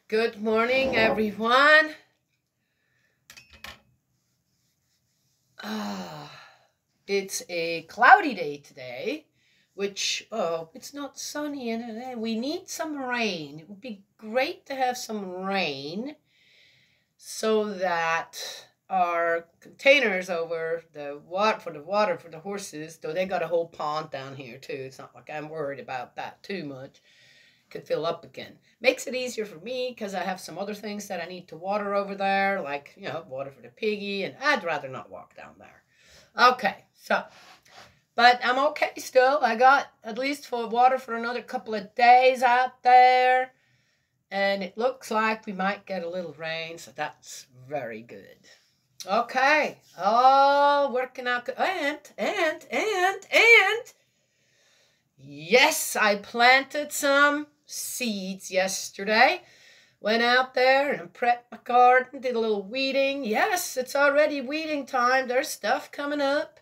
Good morning, everyone. It's a cloudy day today, which, it's not sunny and we need some rain. It would be great to have some rain so that our containers over the water for the horses, though they got a whole pond down here too. It's not like I'm worried about that too much. Could fill up again. Makes it easier for me because I have some other things that I need to water over there, like, water for the piggy, and I'd rather not walk down there. Okay, but I'm okay still. I got at least for water for another couple of days out there, and it looks like we might get a little rain, so that's very good. Okay, all working out good. And yes, I planted some seeds yesterday. Went out there and prepped my garden, did a little weeding. Yes, it's already weeding time. There's stuff coming up.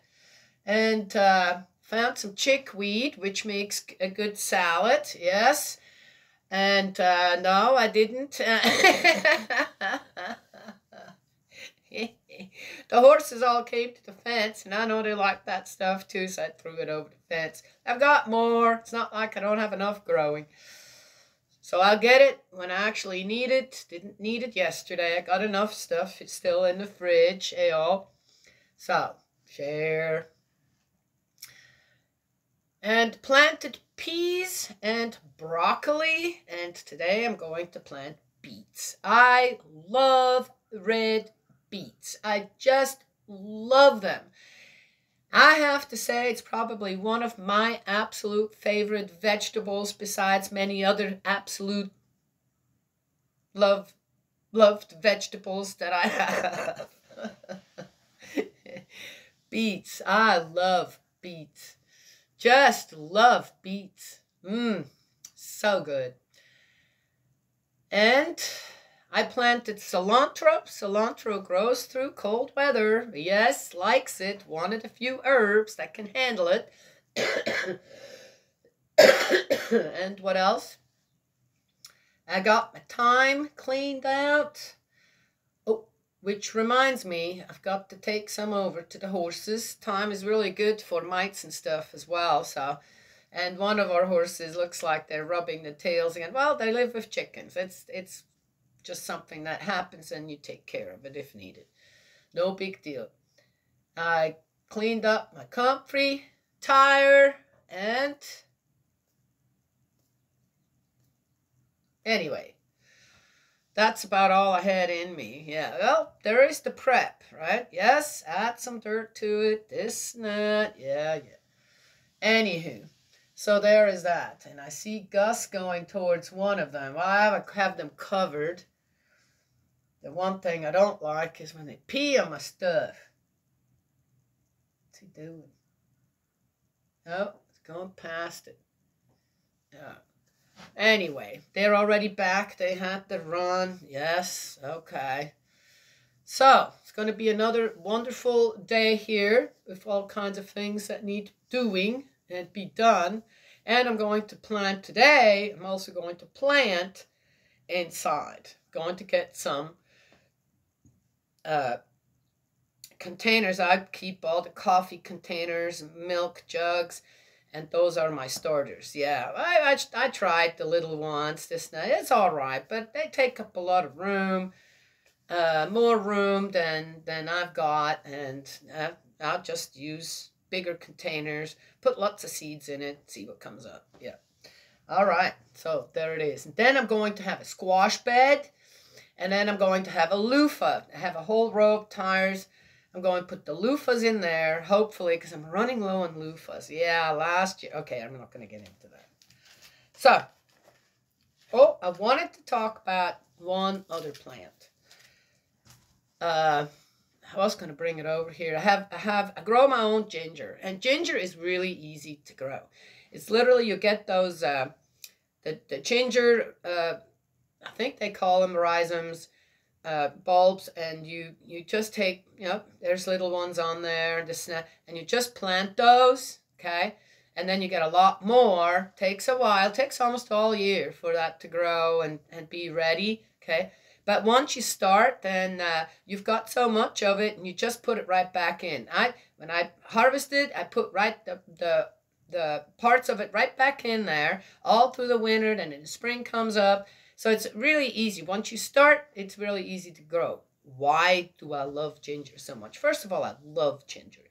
And found some chickweed, which makes a good salad. Yes. And no, I didn't. The horses all came to the fence, and I know they like that stuff too, so I threw it over the fence. I've got more. It's not like I don't have enough growing. So I'll get it when I actually need it. Didn't need it yesterday. I got enough stuff. It's still in the fridge. So, share. And planted peas and broccoli. And today I'm going to plant beets. I love red beets. I just love them. I have to say it's probably one of my absolute favorite vegetables besides many other absolute loved vegetables that I have. Beets. I love beets. Just love beets. So good. And I planted cilantro. Cilantro grows through cold weather. Yes, likes it. Wanted a few herbs that can handle it. And what else? I got my thyme cleaned out. Oh, which reminds me, I've got to take some over to the horses. Thyme is really good for mites and stuff as well. And one of our horses looks like they're rubbing the tails again. Well, they live with chickens. It's just something that happens and you take care of it if needed. No big deal. I cleaned up my comfrey tire and anyway, that's about all I had in me. Yeah, well, there is the prep, right? Yes, add some dirt to it, this and that. Yeah. Anywho. So there is that. And I see Gus going towards one of them. Well, I have them covered. The one thing I don't like is when they pee on my stuff. What's he doing? Oh, it's going past it. Yeah. Anyway, they're already back. They had to run. Yes, okay. So, it's going to be another wonderful day here with all kinds of things that need doing and be done. And I'm going to plant today. I'm also going to plant inside. Going to get some containers. I keep all the coffee containers, milk jugs, and those are my starters. Yeah, I tried the little ones. It's all right, but they take up a lot of room, more room than I've got, and I'll just use bigger containers, put lots of seeds in it, see what comes up. Yeah. All right, so there it is. And then I'm going to have a squash bed. And then I'm going to have a loofah. I have a whole row of tires. I'm going to put the loofahs in there, hopefully, because I'm running low on loofahs. Yeah, last year. Okay, I'm not going to get into that. So, I wanted to talk about one other plant. I was going to bring it over here. I grow my own ginger. And ginger is really easy to grow. It's literally, you get those, the ginger, I think they call them rhizomes, bulbs, and you just take, there's little ones on there, and you just plant those, okay? And then you get a lot more. Takes a while, takes almost all year for that to grow and be ready, okay? But once you start, then you've got so much of it, and you just put it right back in. When I harvested, I put the parts of it right back in there all through the winter, and then the spring comes up. So it's really easy. Once you start, it's really easy to grow. Why do I love ginger so much? First of all, I love ginger.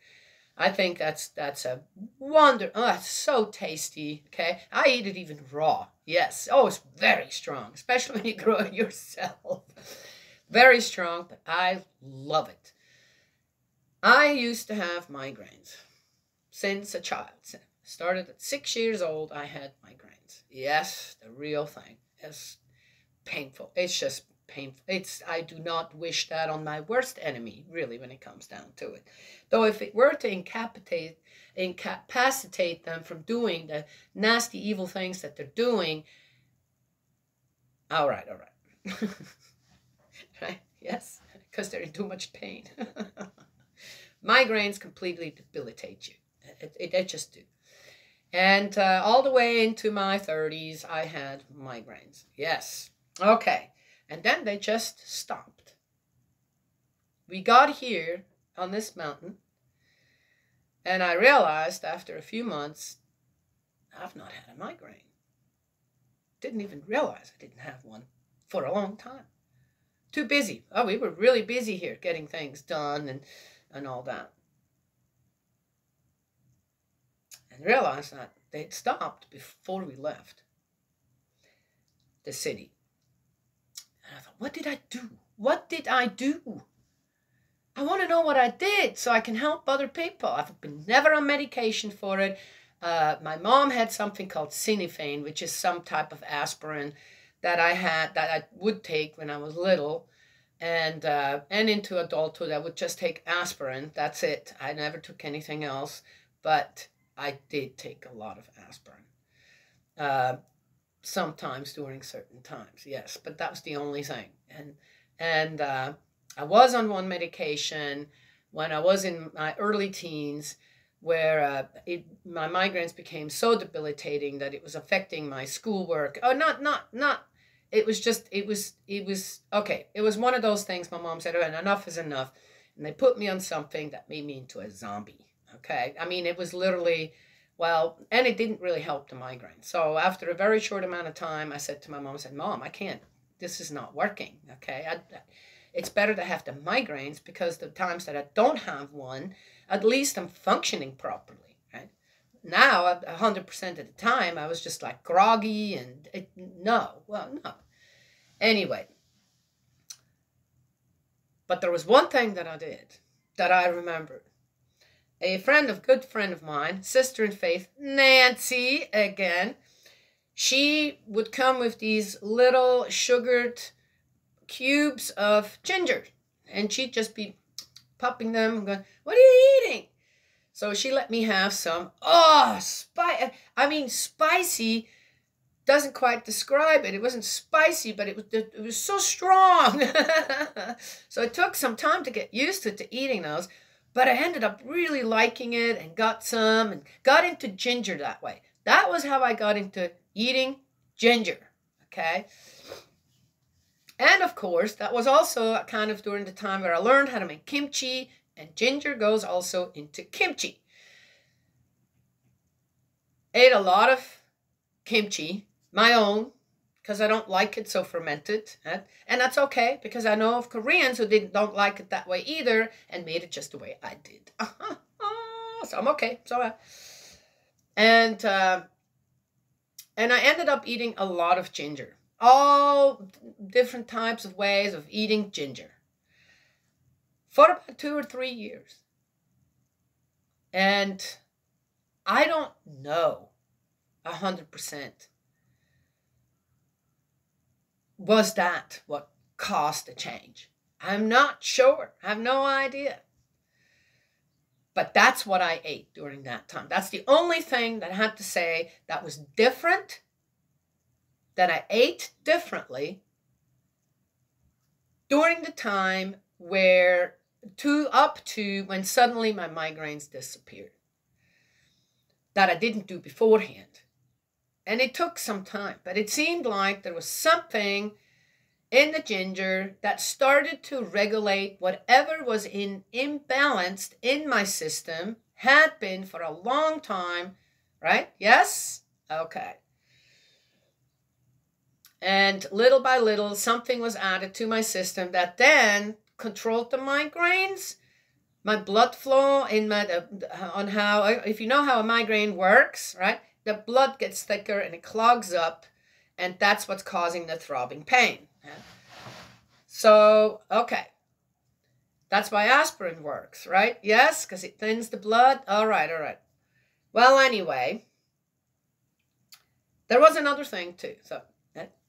I think that's a wonder. Oh, it's so tasty. Okay, I eat it even raw. Yes. Oh, it's very strong, especially when you grow it yourself. Very strong, but I love it. I used to have migraines since a child. Started at 6 years old. I had migraines. Yes, the real thing. It's painful. It's just painful. I do not wish that on my worst enemy, really, when it comes down to it. Though if it were to incapacitate them from doing the nasty, evil things that they're doing, all right. Right? Yes, because they're in too much pain. Migraines completely debilitate you. It just do. And all the way into my 30s, I had migraines. Yes. Okay. And then they just stopped. We got here on this mountain, and I realized after a few months, I've not had a migraine. Didn't even realize I didn't have one for a long time. Too busy. Oh, we were really busy here getting things done and all that. And realized that they'd stopped before we left the city. And I thought, what did I do? What did I do? I want to know what I did so I can help other people. I've been never on medication for it. My mom had something called Sinifane, which is some type of aspirin that I would take when I was little. And into adulthood, I would just take aspirin. That's it. I never took anything else. But I did take a lot of aspirin. Sometimes during certain times, yes. But that was the only thing. And I was on one medication when I was in my early teens, where my migraines became so debilitating that it was affecting my schoolwork. Oh, not. It was okay. It was one of those things. My mom said, "Oh, enough is enough," and they put me on something that made me into a zombie. Okay, I mean, it was literally, well, and it didn't really help the migraine. So after a very short amount of time, I said to my mom, I said, "Mom, I can't. This is not working. Okay, it's better to have the migraines because the times that I don't have one, at least I'm functioning properly, right? Now, 100% of the time, I was just like groggy and no. Anyway, but there was one thing that I did that I remembered. A good friend of mine, sister in faith, Nancy, again, she would come with these little sugared cubes of ginger, and she'd just be popping them and going, "What are you eating?" So she let me have some. Oh, spicy doesn't quite describe it. It wasn't spicy, but it was so strong. So it took some time to get used to eating those, but I ended up really liking it and got some and got into ginger that way. That was how I got into eating ginger, okay? And of course, that was also kind of during the time where I learned how to make kimchi, and ginger goes also into kimchi. Ate a lot of kimchi, my own, because I don't like it so fermented. And that's okay, because I know of Koreans who don't like it that way either and made it just the way I did. So I'm okay. And I ended up eating a lot of ginger. All different types of ways of eating ginger for about 2 or 3 years. And I don't know 100% was that what caused the change. I'm not sure. I have no idea. But that's what I ate during that time. That's the only thing that I had to say that was different, that I ate differently during the time up to when suddenly my migraines disappeared, that I didn't do beforehand. And it took some time, but it seemed like there was something in the ginger that started to regulate whatever was imbalanced in my system, had been for a long time, right? Yes? Okay. And little by little, something was added to my system that then controlled the migraines, my blood flow in my on how, if you know how a migraine works, right? The blood gets thicker and it clogs up, and that's what's causing the throbbing pain. So, okay. That's why aspirin works, right? Yes, because it thins the blood. All right, all right. Well, anyway, there was another thing too. So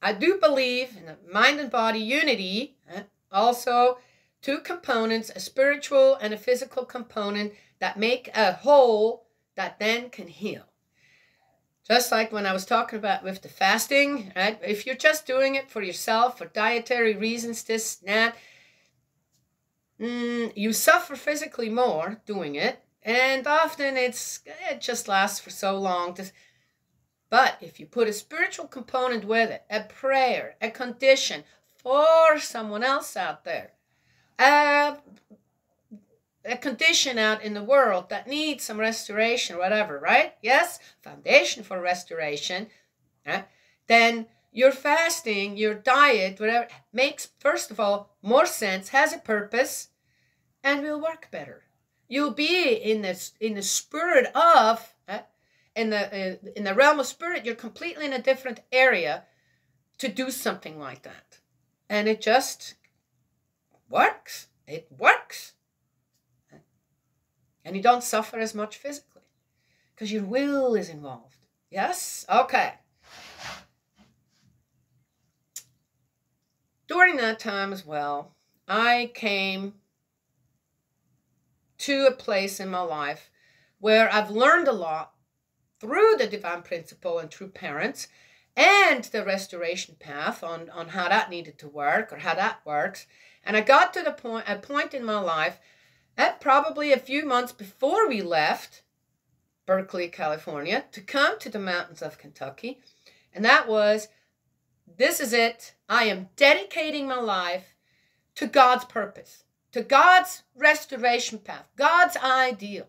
I do believe in the mind and body unity. Also, two components, a spiritual and a physical component that make a whole that then can heal. Just like when I was talking about with the fasting, right? If you're just doing it for yourself, for dietary reasons, this, that, you suffer physically more doing it. And often it just lasts for so long. But if you put a spiritual component with it, a prayer, a condition for someone else out there, a condition out in the world that needs some restoration, whatever, right? Yes, foundation for restoration. Then your fasting, your diet, whatever, makes, first of all, more sense, has a purpose, and will work better. You'll be in the spirit of, in the realm of spirit, you're completely in a different area to do something like that. And it just works. It works. And you don't suffer as much physically because your will is involved. Yes? Okay. During that time as well, I came to a place in my life where I've learned a lot through the divine principle and through parents and the restoration path on how that needed to work or how that works. And I got to a point in my life at probably a few months before we left Berkeley, California, to come to the mountains of Kentucky. And that was, this is it. I am dedicating my life to God's purpose, to God's restoration path, God's ideal.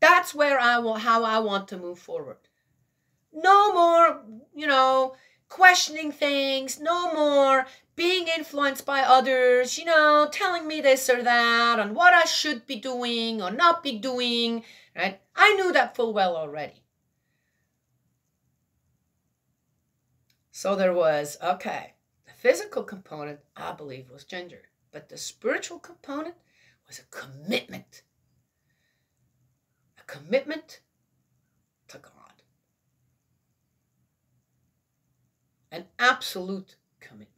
That's where how I want to move forward. No more, questioning things. No more being influenced by others, telling me this or that on what I should be doing or not be doing, right? I knew that full well already. So there was, okay, the physical component, I believe, was ginger. But the spiritual component was a commitment. A commitment to God. An absolute commitment.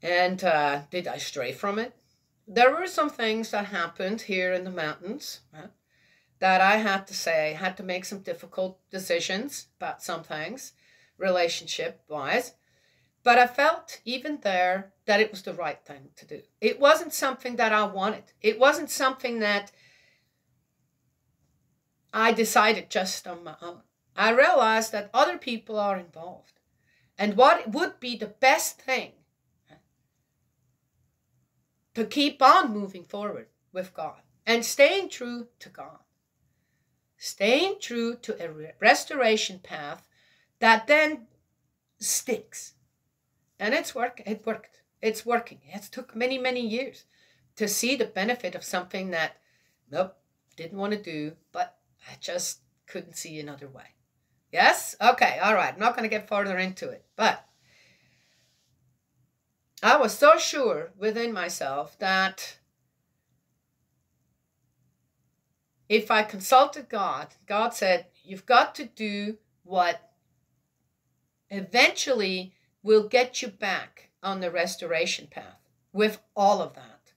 And did I stray from it? There were some things that happened here in the mountains, right, that I had to make some difficult decisions about some things, relationship-wise. But I felt even there that it was the right thing to do. It wasn't something that I wanted. It wasn't something that I decided just on my own. I realized that other people are involved. And what would be the best thing to keep on moving forward with God and staying true to God. Staying true to a restoration path that then sticks. And it worked. It's working. It took many, many years to see the benefit of something that, didn't want to do, but I just couldn't see another way. Yes? Okay, all right. I'm not going to get further into it, but I was so sure within myself that if I consulted God, God said, you've got to do what eventually will get you back on the restoration path with all of that.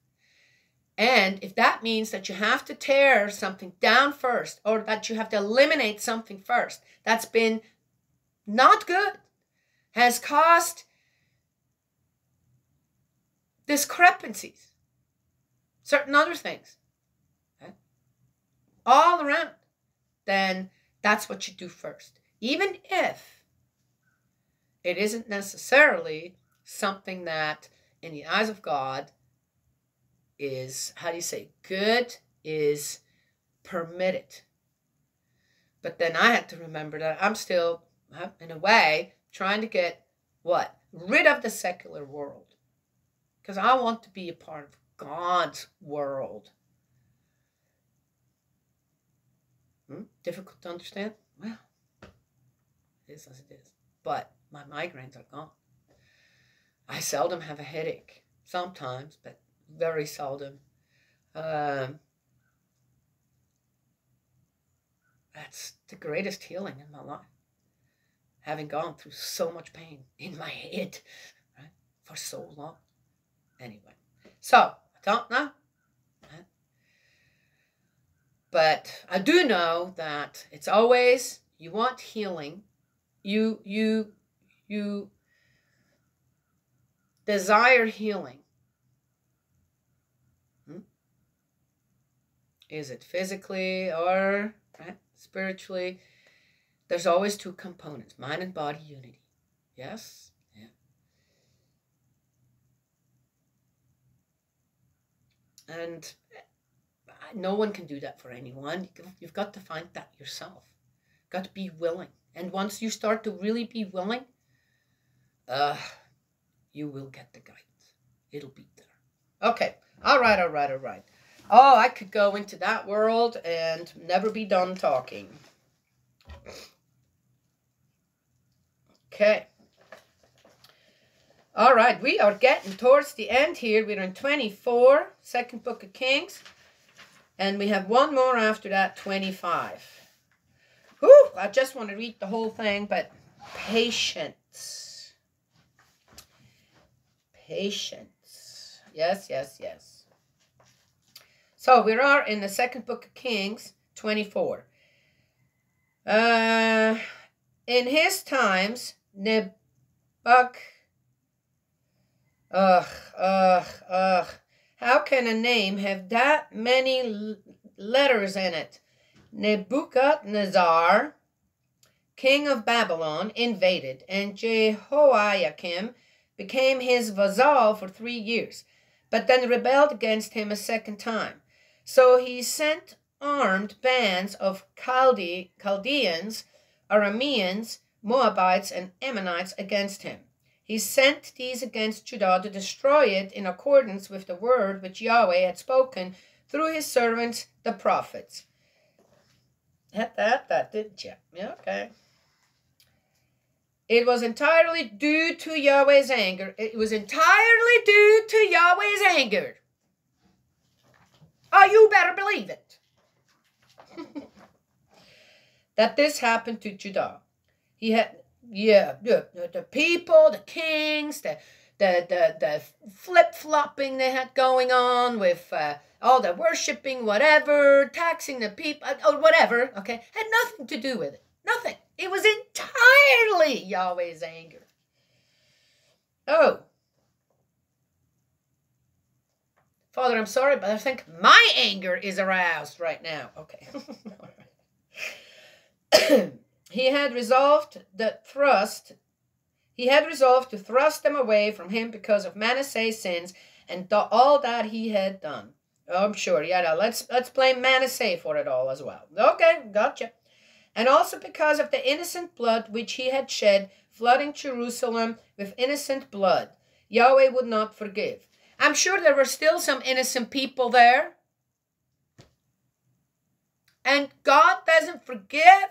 And if that means that you have to tear something down first, or that you have to eliminate something first that's been not good, has caused discrepancies, certain other things, okay, all around, then that's what you do first. Even if It isn't necessarily something that, in the eyes of God, is, how do you say, good, is permitted. But then I had to remember that I'm still, in a way, trying to get what? Rid of the secular world. Because I want to be a part of God's world. Difficult to understand? Well, it is as it is. But my migraines are gone. I seldom have a headache. Sometimes, but very seldom. That's the greatest healing in my life. Having gone through so much pain in my head, right, for so long. Anyway, so I don't know. Right? But I do know that it's always, you want healing. You desire healing. Is it physically or spiritually? There's always two components, mind and body unity. Yes? Yeah. And no one can do that for anyone. You've got to find that yourself. You've got to be willing. And once you start to really be willing, you will get the guidance. It'll be there. Okay. All right. Oh, I could go into that world and never be done talking. Okay. All right, we are getting towards the end here. We're in 24, second book of Kings. And we have one more after that, 25. Whew, I just want to read the whole thing, but patience. Patience. Yes. So we are in the second book of Kings, 24. In his times, how can a name have that many letters in it? Nebuchadnezzar, king of Babylon, invaded, and Jehoiakim became his vassal for 3 years, but then rebelled against him a second time. So he sent armed bands of Chaldeans, Arameans, Moabites, and Ammonites against him. He sent these against Judah to destroy it in accordance with the word which Yahweh had spoken through his servants, the prophets. That didn't you? Yeah, okay. It was entirely due to Yahweh's anger. It was entirely due to Yahweh's anger. Oh, you better believe it. That this happened to Judah. He had, the people, the kings, the flip-flopping they had going on with all the worshipping, whatever, taxing the people, or whatever, okay, had nothing to do with it. Nothing. It was entirely Yahweh's anger. Oh. Father, I'm sorry, but I think my anger is aroused right now. Okay. He had resolved to thrust them away from him because of Manasseh's sins and all that he had done. Oh, I'm sure. Yeah, now let's blame Manasseh for it all as well. Okay, gotcha. And also because of the innocent blood which he had shed, flooding Jerusalem with innocent blood. Yahweh would not forgive. I'm sure there were still some innocent people there. And God doesn't forgive?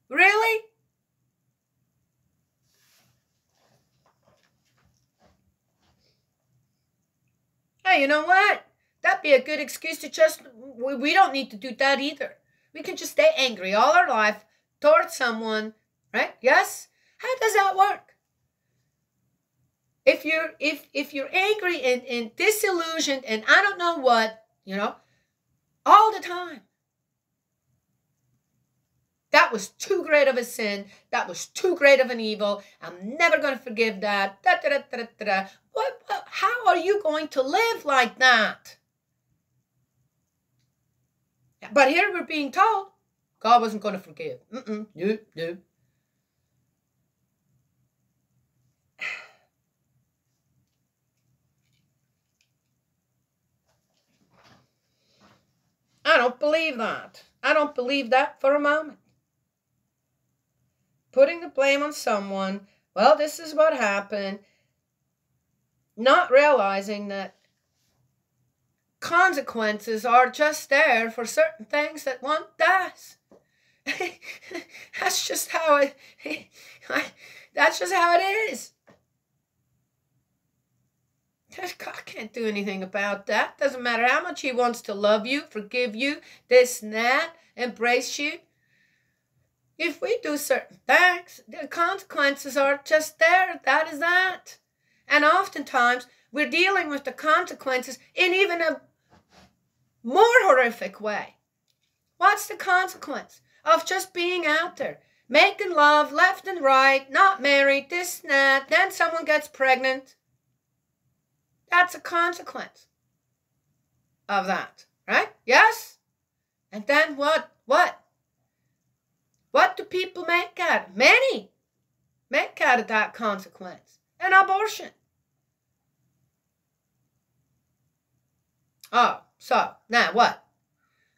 Really? Hey, you know what? That'd be a good excuse to just, we don't need to do that either. We can just stay angry all our life towards someone, right? Yes? How does that work? If you're angry and disillusioned and I don't know what, all the time. That was too great of a sin. That was too great of an evil. I'm never going to forgive that. How are you going to live like that? But here we're being told, God wasn't going to forgive. No, no. I don't believe that. I don't believe that for a moment. Putting the blame on someone, well, this is what happened, not realizing that consequences are just there for certain things that one does. That's just how it is. God can't do anything about that. Doesn't matter how much he wants to love you, forgive you, this and that, embrace you. If we do certain things, the consequences are just there. That is that. And oftentimes, we're dealing with the consequences in even a more horrific way. What's the consequence of just being out there, making love left and right, not married, this and that, then someone gets pregnant? That's a consequence of that, right? Yes? And then what? What do people make out of it? Many make out of that consequence. An abortion. Oh, so, now what?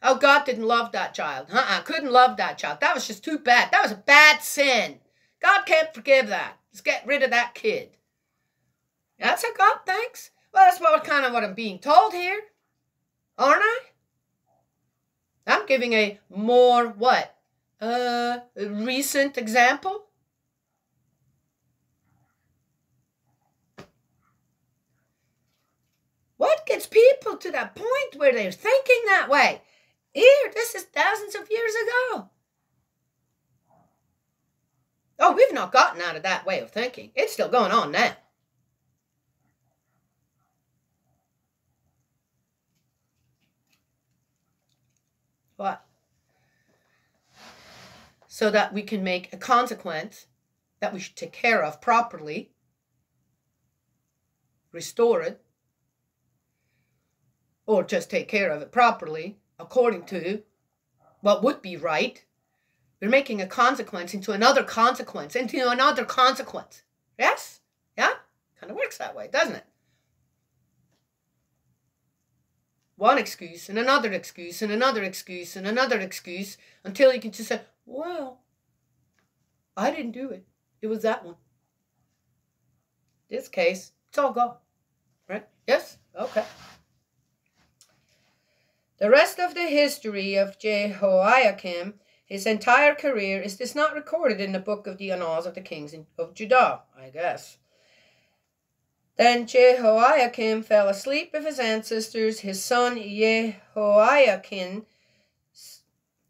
Oh, God didn't love that child. Couldn't love that child. That was just too bad. That was a bad sin. God can't forgive that. Let's get rid of that kid. That's how God thinks? Well, that's what I'm being told here. Aren't I? I'm giving a more, recent example. What gets people to that point where they're thinking that way? Here, this is thousands of years ago. Oh, we've not gotten out of that way of thinking. It's still going on now. What? So that we can make a consequence that we should take care of properly, restore it, or just take care of it properly according to what would be right. We're making a consequence into another consequence, into another consequence. Yes? Yeah? Kind of works that way, doesn't it? One excuse and another excuse and another excuse and another excuse until you can just say, well, I didn't do it. It was that one. This case, it's all gone. Right? Yes? Okay. The rest of the history of Jehoiakim, his entire career, is not recorded in the book of the Annals of the Kings of Judah, I guess. Then Jehoiakim fell asleep with his ancestors. His son Jehoiakim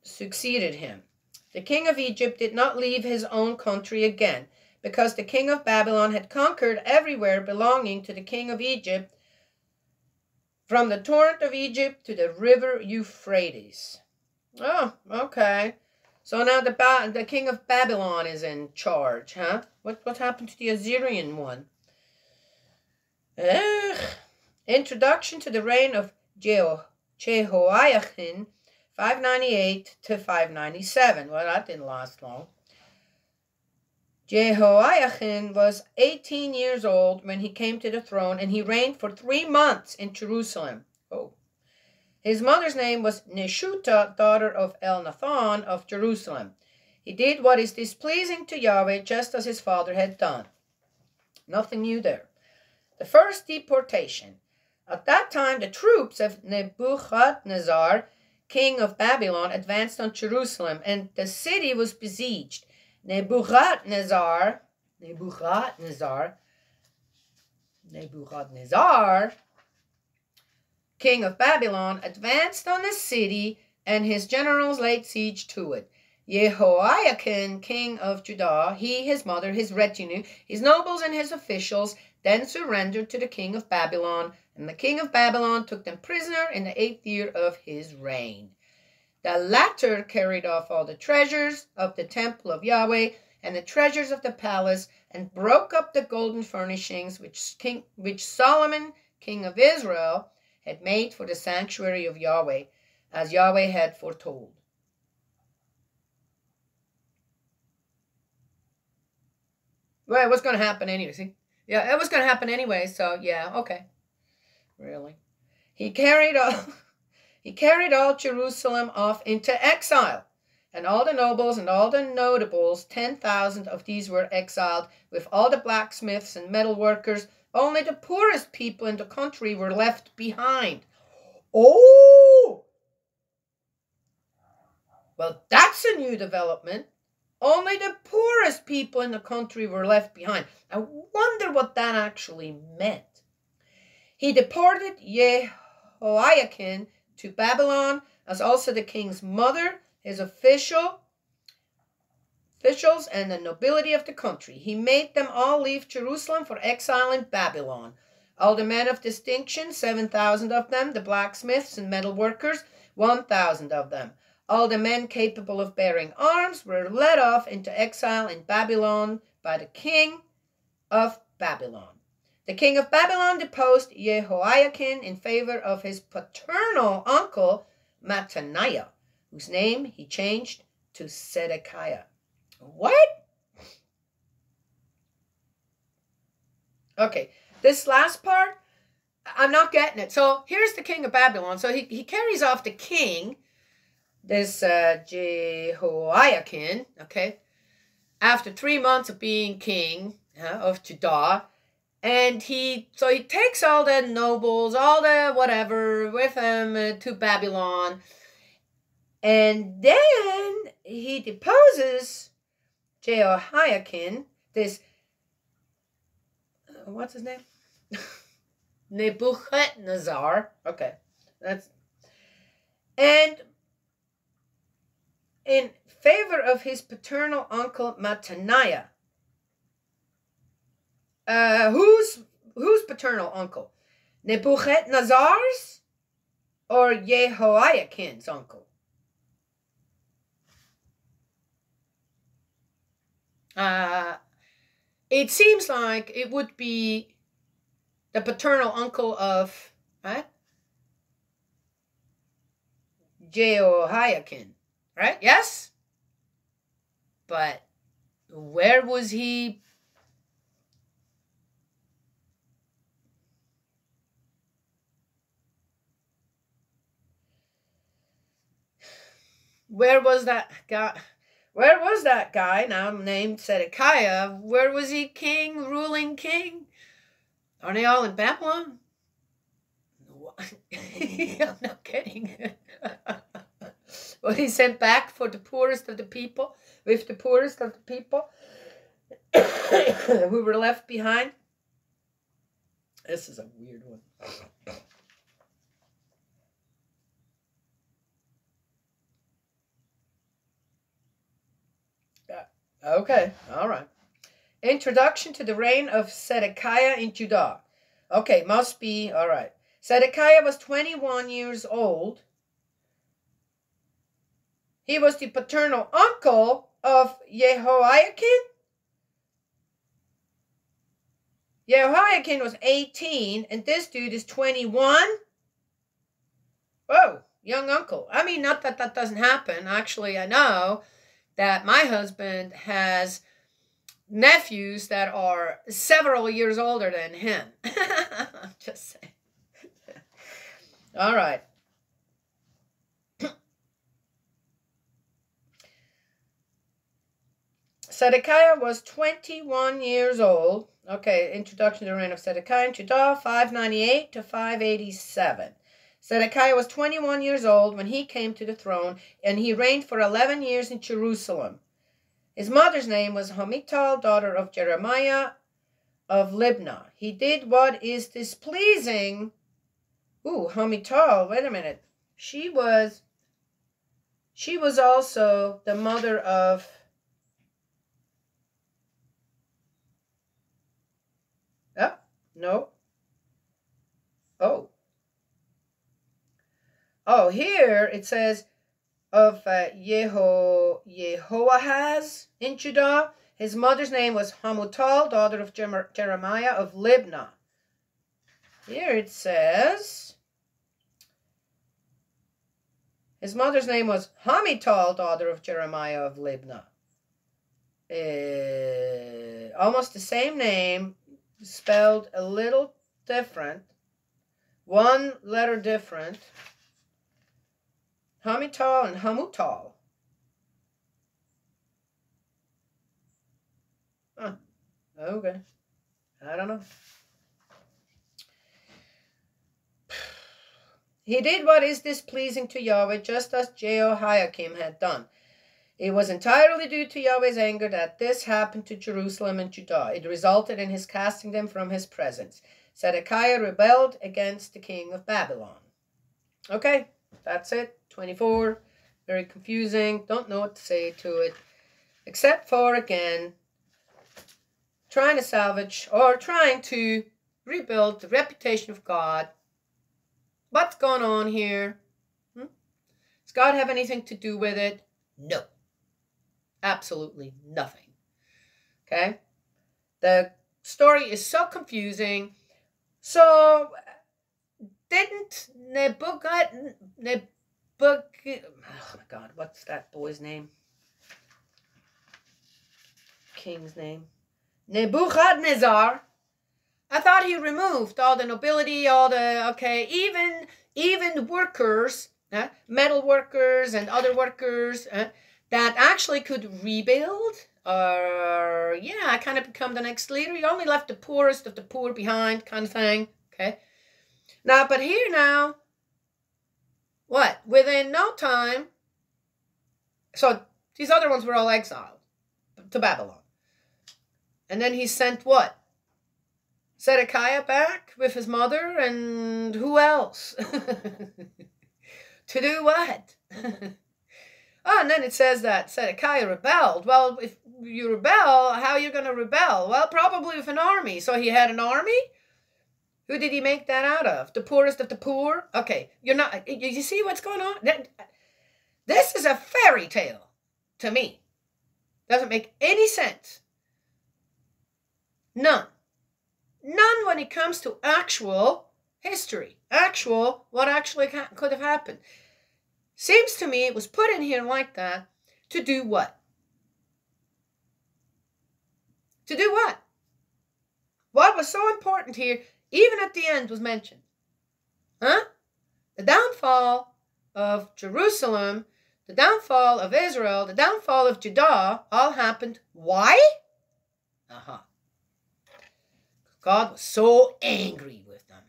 succeeded him. The king of Egypt did not leave his own country again, because the king of Babylon had conquered everywhere belonging to the king of Egypt, from the torrent of Egypt to the river Euphrates. Oh, okay. So now the king of Babylon is in charge, huh? What happened to the Assyrian one? Introduction to the reign of Jehoiakim, 598 to 597. Well, that didn't last long. Jehoiakim was 18 years old when he came to the throne, and he reigned for 3 months in Jerusalem. Oh. His mother's name was Neshuta, daughter of Elnathan of Jerusalem. He did what is displeasing to Yahweh, just as his father had done. Nothing new there. The first deportation. At that time, the troops of Nebuchadnezzar, king of Babylon, advanced on Jerusalem, and the city was besieged. Nebuchadnezzar, king of Babylon, advanced on the city, and his generals laid siege to it. Jehoiakim, king of Judah, he, his mother, his retinue, his nobles, and his officials, then surrendered to the king of Babylon, and the king of Babylon took them prisoner in the 8th year of his reign. The latter carried off all the treasures of the temple of Yahweh and the treasures of the palace, and broke up the golden furnishings which Solomon, king of Israel, had made for the sanctuary of Yahweh, as Yahweh had foretold. Well, it was going to happen anyway. See? Yeah, it was going to happen anyway. So yeah, okay. Really, he carried all he carried all Jerusalem off into exile, and all the nobles and all the notables. 10,000 of these were exiled, with all the blacksmiths and metal workers. Only the poorest people in the country were left behind. Oh, well, that's a new development. Only the poorest people in the country were left behind. I wonder what that actually meant. He deported Jehoiakim to Babylon, as also the king's mother, his officials, and the nobility of the country. He made them all leave Jerusalem for exile in Babylon. All the men of distinction, 7,000 of them, the blacksmiths and metal workers, 1,000 of them. All the men capable of bearing arms were led off into exile in Babylon by the king of Babylon. The king of Babylon deposed Jehoiakim in favor of his paternal uncle Mattaniah, whose name he changed to Zedekiah. What? Okay, this last part, I'm not getting it. So here's the king of Babylon. So he carries off the king, this Jehoiakim, okay, after 3 months of being king of Judah. And he takes all the nobles, all the whatever, with him to Babylon. And then he deposes Jehoiakim, this, what's his name? Nebuchadnezzar. Okay, and in favor of his paternal uncle Mattaniah. Whose paternal uncle? Nebuchadnezzar's or Jehoiakim's uncle? It seems like it would be the paternal uncle of Jehoiakim, right? Yes? But where was he? Where was that guy? Where was that guy now named Zedekiah? Where was he king, ruling king? Are they all in Babylon? I'm not kidding. Was he sent back for the poorest of the people, with the poorest of the people who were left behind? This is a weird one. Okay, all right. Introduction to the reign of Zedekiah in Judah. Okay, must be, all right. Zedekiah was 21 years old. He was the paternal uncle of Jehoiakim. Jehoiakim was 18, and this dude is 21. Whoa, young uncle. I mean, not that that doesn't happen. Actually, I know that my husband has nephews that are several years older than him. I'm just saying. All right. Zedekiah was 21 years old. Okay, introduction to the reign of Zedekiah in Judah, 598 to 587. Zedekiah was 21 years old when he came to the throne, and he reigned for 11 years in Jerusalem. His mother's name was Hamutal, daughter of Jeremiah of Libnah. He did what is displeasing. Ooh, Hamutal, wait a minute. She was also the mother of no. Oh, here it says of Jehoahaz in Judah. His mother's name was Hamutal, daughter of Jeremiah of Libnah. Here it says his mother's name was Hamutal, daughter of Jeremiah of Libnah. almost the same name, spelled a little different. One letter different. Hamutal and Hamutal. Huh. Okay. I don't know. He did what is displeasing to Yahweh, just as Jehoiakim had done. It was entirely due to Yahweh's anger that this happened to Jerusalem and Judah. It resulted in his casting them from his presence. Zedekiah rebelled against the king of Babylon. Okay, that's it. 24. Very confusing. Don't know what to say to it. Except for, again, trying to salvage or trying to rebuild the reputation of God. What's going on here? Does God have anything to do with it? No. Absolutely nothing. Okay? The story is so confusing. So, didn't oh my God, what's that boy's name? King's name? Nebuchadnezzar. I thought he removed all the nobility, all the, okay, even workers, metal workers and other workers that actually could rebuild or, kind of become the next leader. He only left the poorest of the poor behind, kind of thing, okay? Now, but here now, what? Within no time, so these other ones were all exiled to Babylon. And then he sent what? Zedekiah back with his mother and who else? To do what? And then it says that Zedekiah rebelled. Well, if you rebel, how are you going to rebel? Well, probably with an army. So he had an army? Who did he make that out of? The poorest of the poor? Okay, you see what's going on? This is a fairy tale to me. Doesn't make any sense. None when it comes to actual history. What actually could have happened. Seems to me it was put in here like that to do what? To do what? What was so important here, even at the end, was mentioned. The downfall of Jerusalem, the downfall of Israel, the downfall of Judah, all happened. Why? God was so angry with them.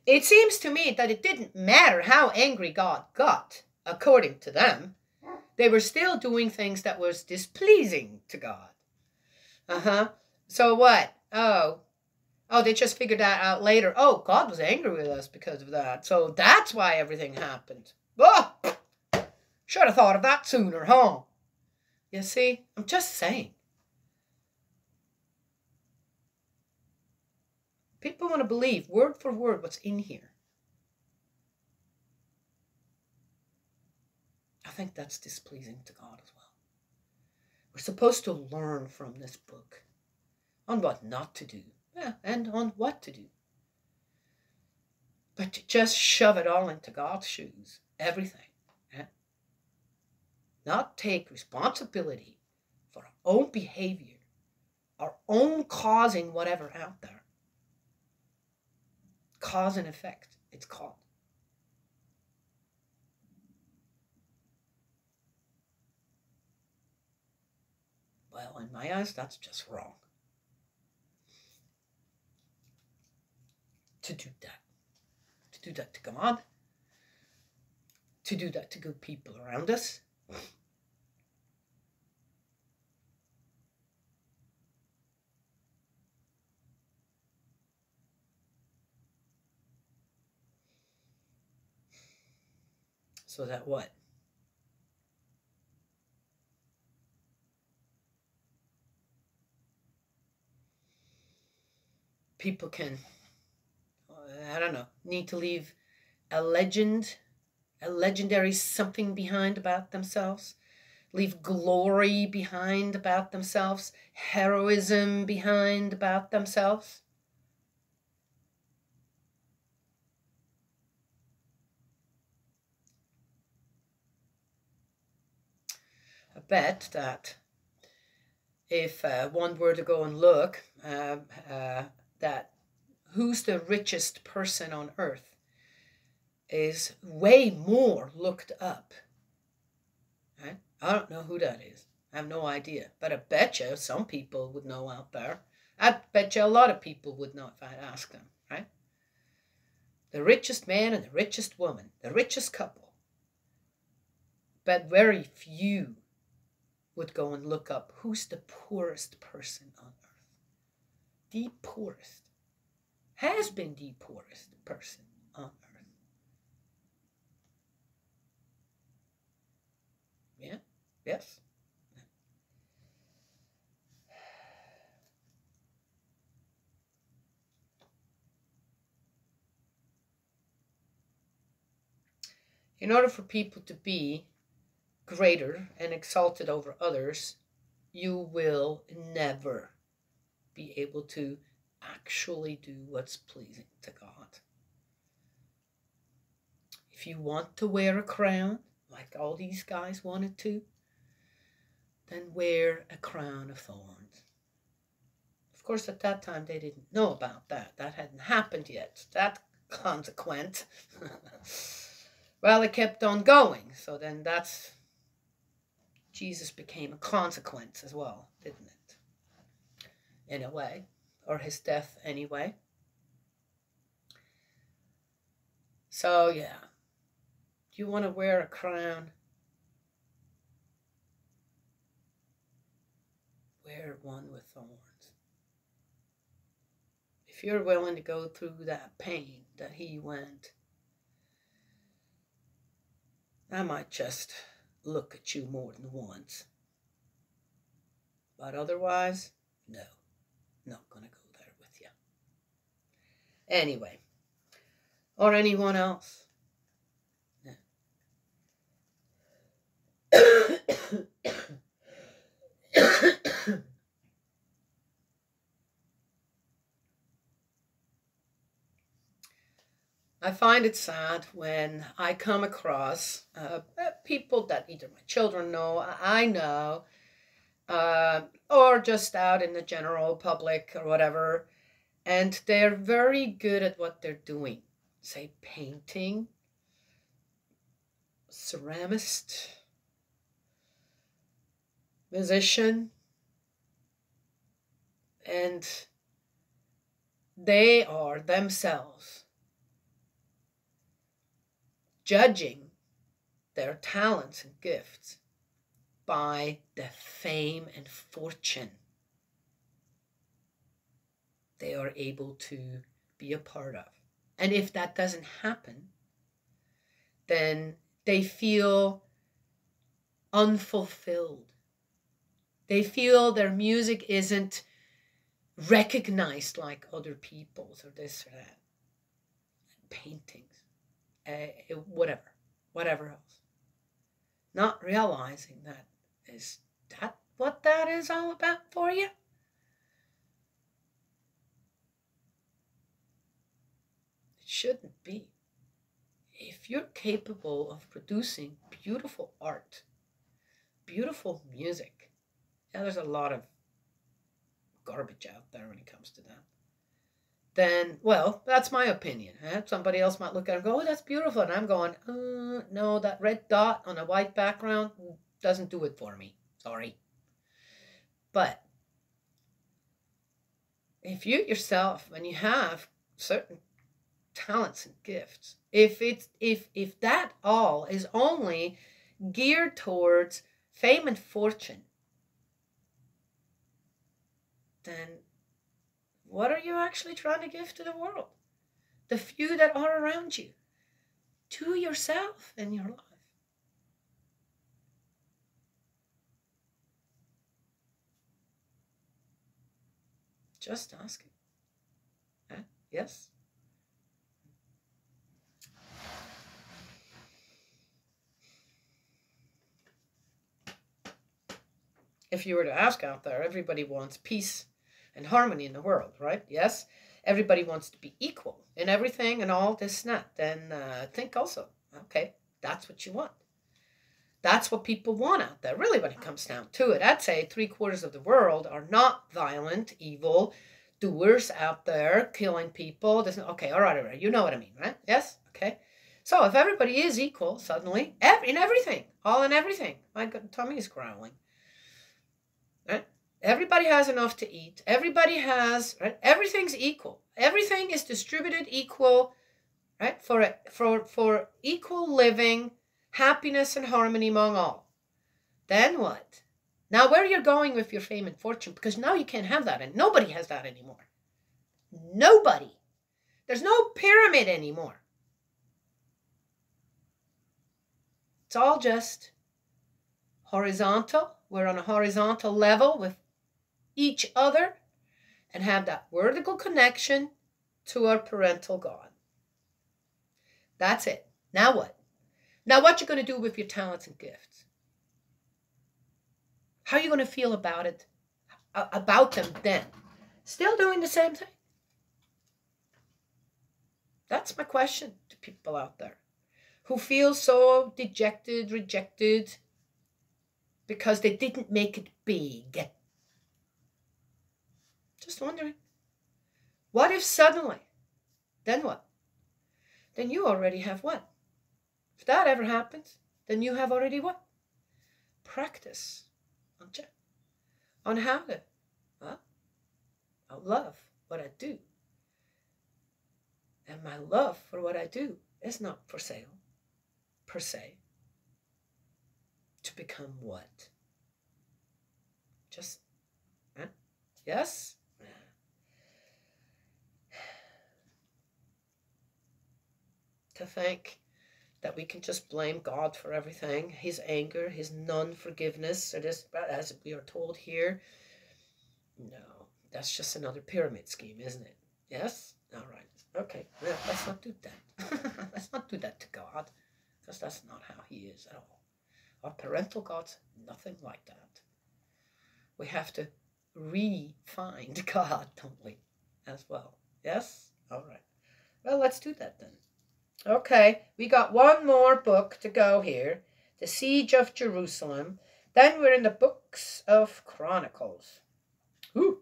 It seems to me that it didn't matter how angry God got, according to them. They were still doing things that was displeasing to God. So what? Oh, they just figured that out later. Oh, God was angry with us because of that. So that's why everything happened. Oh, should have thought of that sooner, huh? You see, I'm just saying. People want to believe word for word what's in here. I think that's displeasing to God as well. We're supposed to learn from this book on what not to do, and on what to do. But to just shove it all into God's shoes, everything. Not take responsibility for our own behavior, our own causing whatever out there. Cause and effect, it's called. Well, in my eyes, that's just wrong. To do that. To do that to God. To do that to good people around us. So that what? People can, I don't know, need to leave a legendary something behind about themselves. Leave glory behind about themselves. Heroism behind about themselves. I bet that if one were to go and look, that who's the richest person on earth is way more looked up. Right? I don't know who that is. I have no idea. But I bet you some people would know out there. I bet you a lot of people would know if I'd ask them, right? The richest man and the richest woman, the richest couple. But very few would go and look up who's the poorest person on earth. The poorest. Has been the poorest person on earth. Yeah? Yes? In order for people to be greater and exalted over others, you will never be able to actually do what's pleasing to God. If you want to wear a crown, like all these guys wanted to, then wear a crown of thorns. Of course, at that time, they didn't know about that. That hadn't happened yet. That consequent. Well, it kept on going. So then that's... Jesus became a consequence as well, didn't it? In a way. Or his death anyway. So, yeah. You want to wear a crown? Wear one with thorns. If you're willing to go through that pain that he went, I might just look at you more than once. But otherwise, no. Not going to go there with you. Anyway. Or anyone else. I find it sad when I come across people that either my children know, I know, or just out in the general public or whatever, and they're very good at what they're doing. Say painting, ceramist, musician, and they are themselves judging their talents and gifts by the fame and fortune they are able to be a part of. And if that doesn't happen, then they feel unfulfilled. They feel their music isn't recognized like other people's or this or that. Paintings. Whatever else. Not realizing that is that what that is all about for you? It shouldn't be. If you're capable of producing beautiful art, beautiful music, yeah, there's a lot of garbage out there when it comes to that. Then, well, that's my opinion. Somebody else might look at it and go, oh, that's beautiful. And I'm going, no, that red dot on a white background doesn't do it for me. Sorry. But if you yourself, when you have certain talents and gifts, if that all is only geared towards fame and fortune, then what are you actually trying to give to the world? The few that are around you. To yourself in your life. Just asking. Yes? If you were to ask out there, everybody wants peace and harmony in the world, right? Yes? Everybody wants to be equal in everything and all this and that. Then think also, okay, that's what you want. That's what people want out there, really, when it comes down to it. I'd say 3/4 of the world are not violent, evil doers out there killing people. Okay, all right. You know what I mean, right? Yes? Okay. So if everybody is equal, suddenly, in everything, all in everything, my tummy is growling. Right? Everybody has enough to eat. Everybody has, right? Everything's equal. Everything is distributed equal, right? For equal living, happiness and harmony among all. Then what? Now where you're going with your fame and fortune, because now you can't have that, and nobody has that anymore. Nobody. There's no pyramid anymore. It's all just horizontal. We're on a horizontal level with each other and have that vertical connection to our parental God. That's it. Now what? Now what you going to do with your talents and gifts? How are you going to feel about it, about them then? Still doing the same thing? That's my question to people out there who feel so dejected, rejected, because they didn't make it big. Just wondering. What if suddenly, then what? Then you already have what? If that ever happens, then you have already what? Practice. On how to, well, I love what I do. And my love for what I do is not for sale, per se. To become what? Just, yes? To think that we can just blame God for everything, his anger, his non-forgiveness, as we are told here. No, that's just another pyramid scheme, isn't it? Yes? All right. Okay, well, let's not do that. Let's not do that to God, because that's not how he is at all. Our parental God's nothing like that. We have to re-find God, don't we, as well? Yes? All right. Well, let's do that then. Okay, we got one more book to go here. The Siege of Jerusalem. Then we're in the books of Chronicles. Ooh.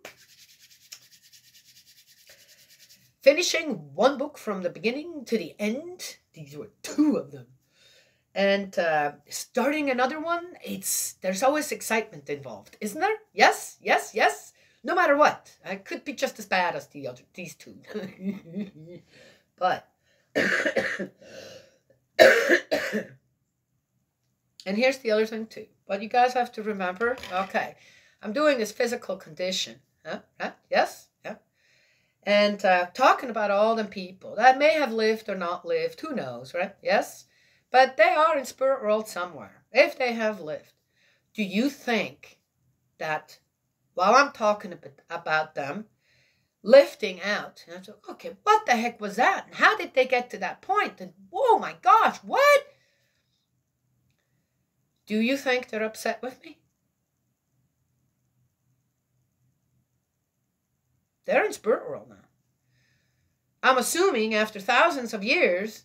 Finishing one book from the beginning to the end. These were 2 of them. And starting another one, there's always excitement involved, isn't there? Yes, yes, yes. No matter what. It could be just as bad as these 2. But and here's the other thing too. But you guys have to remember, okay, I'm doing this physical condition. Huh? Yes? Yeah. And talking about all them people that may have lived or not lived, who knows, right? Yes? But they are in spirit world somewhere, if they have lived. Do you think that while I'm talking about them, lifting out, and I thought, okay, what the heck was that? And how did they get to that point? And oh my gosh, what? Do you think they're upset with me? They're in spirit world now. I'm assuming after thousands of years,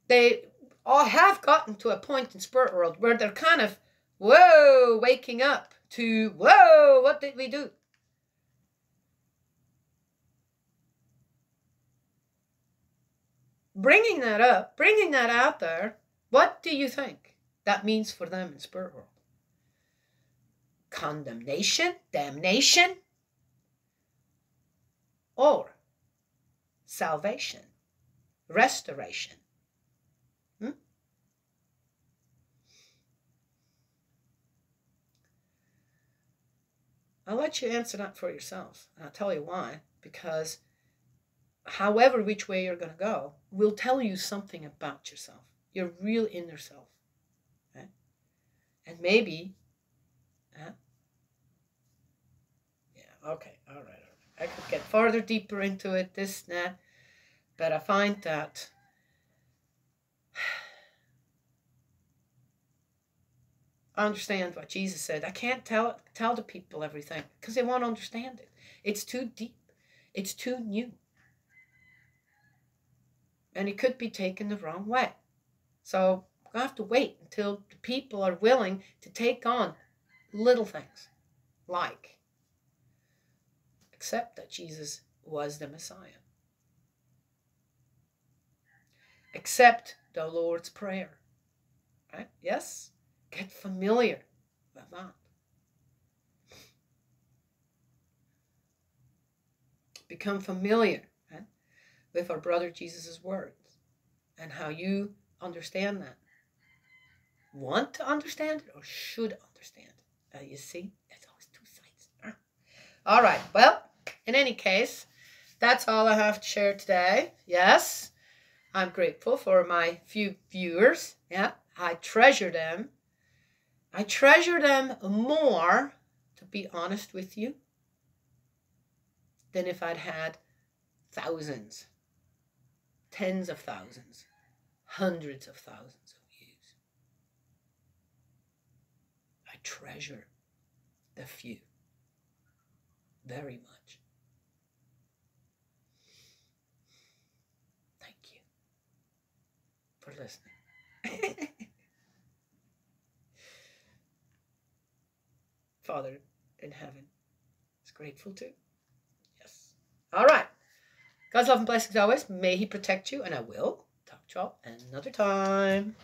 they all have gotten to a point in spirit world where they're kind of, whoa, waking up to, whoa, what did we do? Bringing that up, bringing that out there, what do you think that means for them in spirit world? Condemnation, damnation, or salvation, restoration? I'll let you answer that for yourselves. And I'll tell you why. Because however which way you're going to go will tell you something about yourself, your real inner self. Right? And maybe, yeah, okay, all right. I could get farther deeper into it, this and that, but I find that I understand what Jesus said. I can't tell the people everything because they won't understand it. It's too deep. It's too new. And it could be taken the wrong way. So We're going to have to wait until the people are willing to take on little things, like accept that Jesus was the Messiah. Accept the Lord's Prayer. Right? Yes? Get familiar with that. Become familiar, right, with our brother Jesus' words and how you understand that. Want to understand it or should understand it? You see, it's always two sides. All right. Well, in any case, that's all I have to share today. Yes, I'm grateful for my few viewers. Yeah, I treasure them. I treasure them more, to be honest with you, than if I'd had thousands, tens of thousands, hundreds of thousands of views. I treasure the few very much. Thank you for listening. Father in heaven is grateful too. Yes. All right. God's love and blessings always. May he protect you, and I will talk to y'all another time.